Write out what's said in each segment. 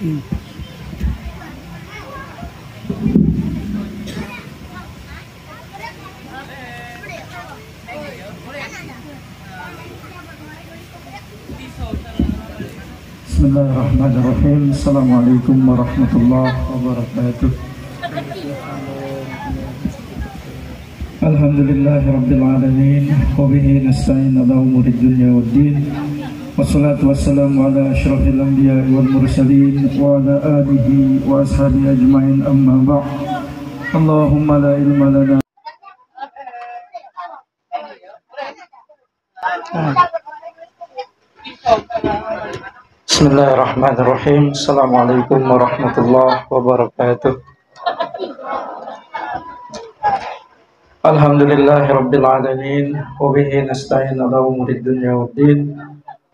Bismillahirrahmanirrahim. Assalamualaikum warahmatullahi wabarakatuh. Alhamdulillahi rabbil alamin, wa bihi nasta'in ala umuri dunya waddin. Wassalatu wassalamu ala asyrafil anbiya'i wal mursalin wa ala alihi wa ashabihi ajma'in, amma ba'd. Allahumma la ilma lana. Bismillahirrahmanirrahim. Assalamualaikum warahmatullahi wabarakatuh. Alhamdulillahi rabbil alamin, wa bihi nasta'in ala umuri dunya waddin.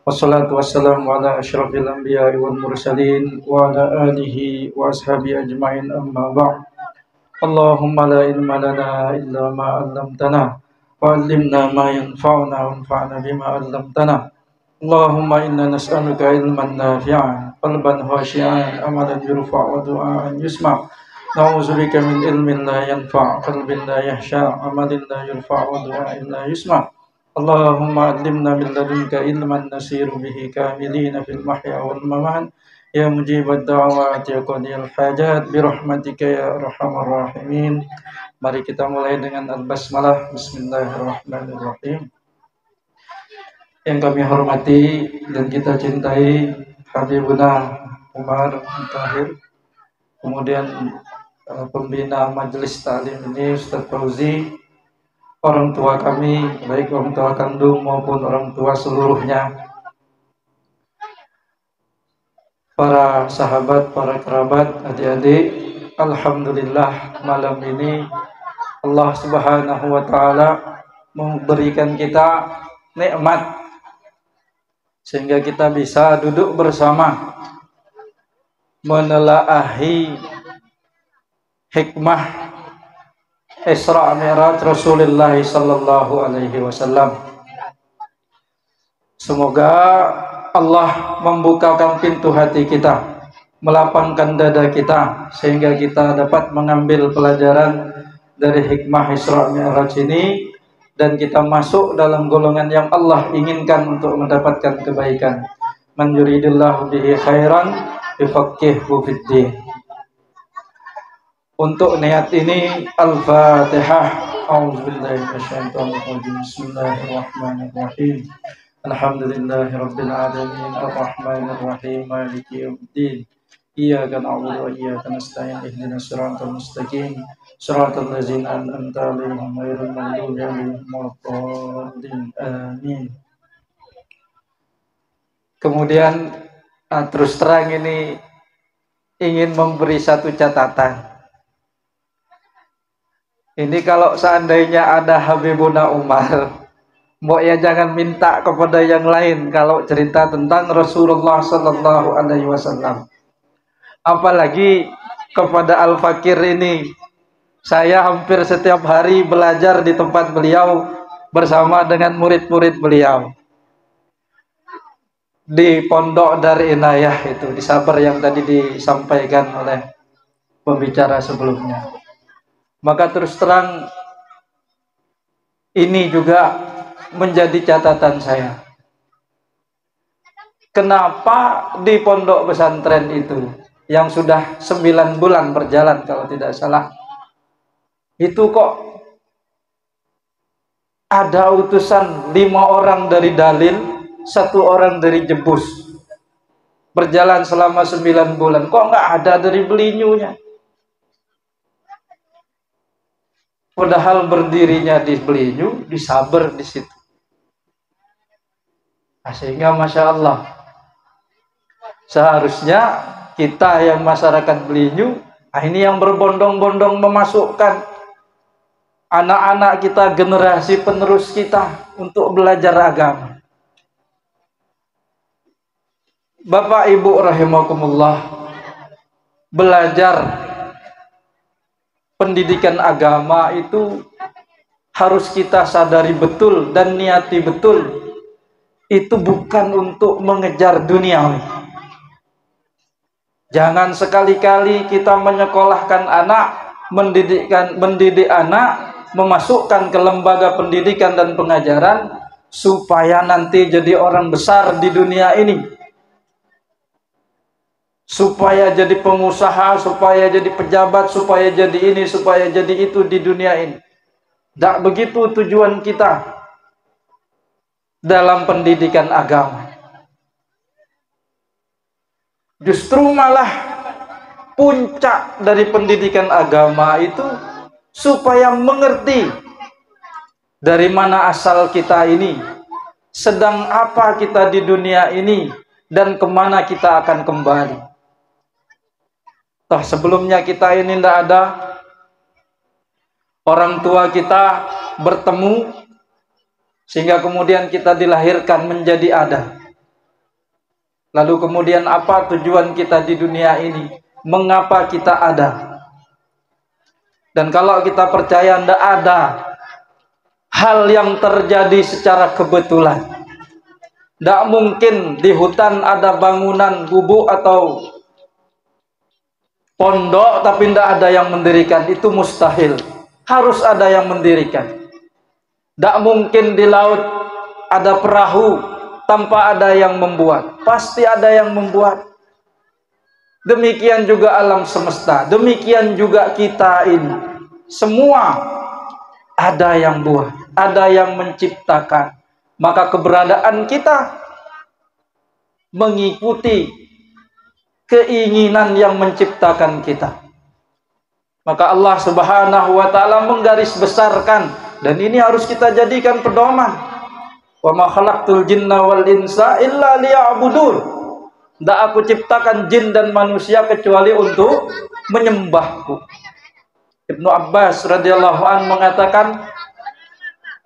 Wassalatu wassalamu ala asyrafil anbiya'i wal mursalin wa ala alihi wa ashabihi ajma'in, amma ba'd. Allahumma la ilma lana illa ma 'allamtana wa 'allimna ma yanfa'una wanfa'na bima 'allamtana. Allahumma inna nas'aluka ilman nafi'an, qalban khashi'an, amalan yurfa' wa du'aan yusma'. Na'udzubika min ilmin la yanfa', qalbin la yahsha', amalin la yurfa' wa du'aan la yusma'. Allahumma 'allimna min ladunka ilman nasiru bihi kamilina fil mahya wal mamat. Ya mujibad da'awat ya qadiyal hajat, birahmatika ya arhamar rahimin. Mari kita mulai dengan al-basmalah. Bismillahirrahmanirrahim. Yang kami hormati dan kita cintai Habibuna Umar Tahir, kemudian pembina majelis taklim ini Ustaz Fauzi, orang tua kami, baik orang tua kandung maupun orang tua seluruhnya, para sahabat, para kerabat, adik-adik. Alhamdulillah, malam ini Allah Subhanahu wa ta'ala memberikan kita nikmat sehingga kita bisa duduk bersama menelaahi hikmah Isra Mi'raj Rasulullah sallallahu alaihi wasallam. Semoga Allah membukakan pintu hati kita, melapangkan dada kita, sehingga kita dapat mengambil pelajaran dari hikmah Isra Mi'raj ini, dan kita masuk dalam golongan yang Allah inginkan untuk mendapatkan kebaikan. Man yuridillahu bihi khairan yufaqqihhu fiddin. Untuk niat ini, Al-Fatihah. A'udzubillahi minasyaitonir rajim. Bismillahirrahmanirrahim. Alhamdulillahirabbil alamin, arrahmanir rahim, maliki yaumiddin. Iyyaka na'budu wa iyyaka nasta'in, ihdinas siratal mustaqim, siratal ladzina an'amta 'alaihim ghairil maghdubi 'alaihim waladdallin. Amin. Kemudian terus terang ini ingin memberi satu catatan. Ini kalau seandainya ada Habibuna Umar, mbok ya jangan minta kepada yang lain kalau cerita tentang Rasulullah sallallahu alaihi wasallam. Apalagi kepada Al-Fakir ini, saya hampir setiap hari belajar di tempat beliau bersama dengan murid-murid beliau di Pondok Dar Inayah itu, di Sabar yang tadi disampaikan oleh pembicara sebelumnya. Maka terus terang ini juga menjadi catatan saya. Kenapa di pondok pesantren itu yang sudah 9 bulan berjalan kalau tidak salah, itu kok ada utusan 5 orang dari Dalil, 1 orang dari Jebus, berjalan selama 9 bulan, kok nggak ada dari Belinyunya? Padahal berdirinya di Belinyu, di Sabar di situ. Nah, sehingga Masya Allah, seharusnya kita yang masyarakat Belinyu, ini yang berbondong-bondong memasukkan anak-anak kita, generasi penerus kita untuk belajar agama. Bapak Ibu rahimakumullah, belajar pendidikan agama itu harus kita sadari betul dan niati betul, itu bukan untuk mengejar duniawi. Jangan sekali-kali kita menyekolahkan anak, mendidik anak, memasukkan ke lembaga pendidikan dan pengajaran supaya nanti jadi orang besar di dunia ini, supaya jadi pengusaha, supaya jadi pejabat, supaya jadi ini, supaya jadi itu di dunia ini. Tidak begitu tujuan kita dalam pendidikan agama. Justru malah puncak dari pendidikan agama itu supaya mengerti dari mana asal kita ini, sedang apa kita di dunia ini, dan kemana kita akan kembali. Toh sebelumnya kita ini tidak ada, orang tua kita bertemu sehingga kemudian kita dilahirkan menjadi ada. Lalu kemudian apa tujuan kita di dunia ini? Mengapa kita ada? Dan kalau kita percaya tidak ada hal yang terjadi secara kebetulan, tidak mungkin di hutan ada bangunan gubuk atau pondok tapi tidak ada yang mendirikan. Itu mustahil. Harus ada yang mendirikan. Tidak mungkin di laut ada perahu tanpa ada yang membuat. Pasti ada yang membuat. Demikian juga alam semesta. Demikian juga kita ini. Semua ada yang buat, ada yang menciptakan. Maka keberadaan kita mengikuti keinginan yang menciptakan kita. Maka Allah Subhanahu wa taala menggarisbesarkan, dan ini harus kita jadikan pedoman. Wa ma khalaqtul jinna wal insa illa liya'budun. Tidak aku ciptakan jin dan manusia kecuali untuk menyembahku. Ibnu Abbas radhiyallahu an mengatakan,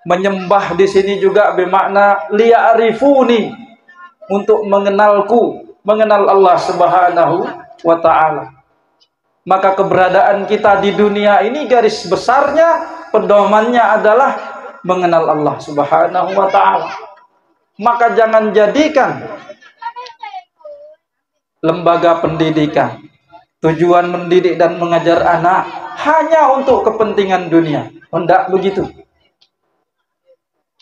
menyembah di sini juga bermakna liya'rifuni, untuk mengenalku, mengenal Allah Subhanahu wa taala. Maka keberadaan kita di dunia ini garis besarnya, pedomannya adalah mengenal Allah Subhanahu wa ta'ala. Maka jangan jadikan lembaga pendidikan, tujuan mendidik dan mengajar anak hanya untuk kepentingan dunia. Tidak begitu.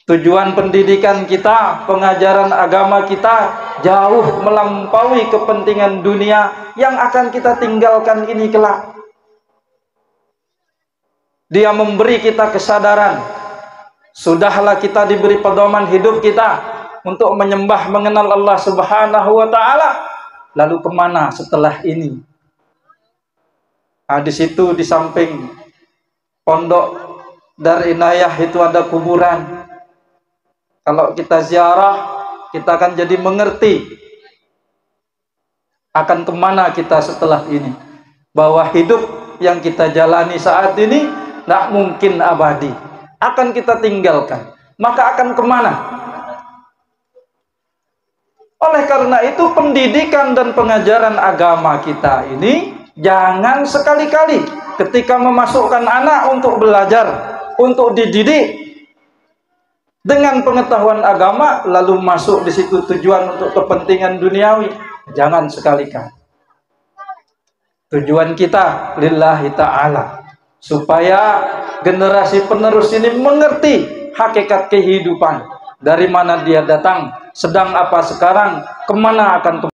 Tujuan pendidikan kita, pengajaran agama kita jauh melampaui kepentingan dunia yang akan kita tinggalkan ini kelak. Dia memberi kita kesadaran. Sudahlah kita diberi pedoman hidup kita untuk menyembah, mengenal Allah Subhanahu wa ta'ala. Lalu kemana setelah ini? Nah, di situ di samping pondok Dar Inayah itu ada kuburan. Kalau kita ziarah, kita akan jadi mengerti akan kemana kita setelah ini. Bahwa hidup yang kita jalani saat ini tidak mungkin abadi, akan kita tinggalkan. Maka akan kemana? Oleh karena itu pendidikan dan pengajaran agama kita ini jangan sekali-kali ketika memasukkan anak untuk belajar, untuk dididik dengan pengetahuan agama, lalu masuk di situ tujuan untuk kepentingan duniawi. Jangan sekali-kali. Tujuan kita lillahi ta'ala, supaya generasi penerus ini mengerti hakikat kehidupan, dari mana dia datang, sedang apa sekarang, kemana akan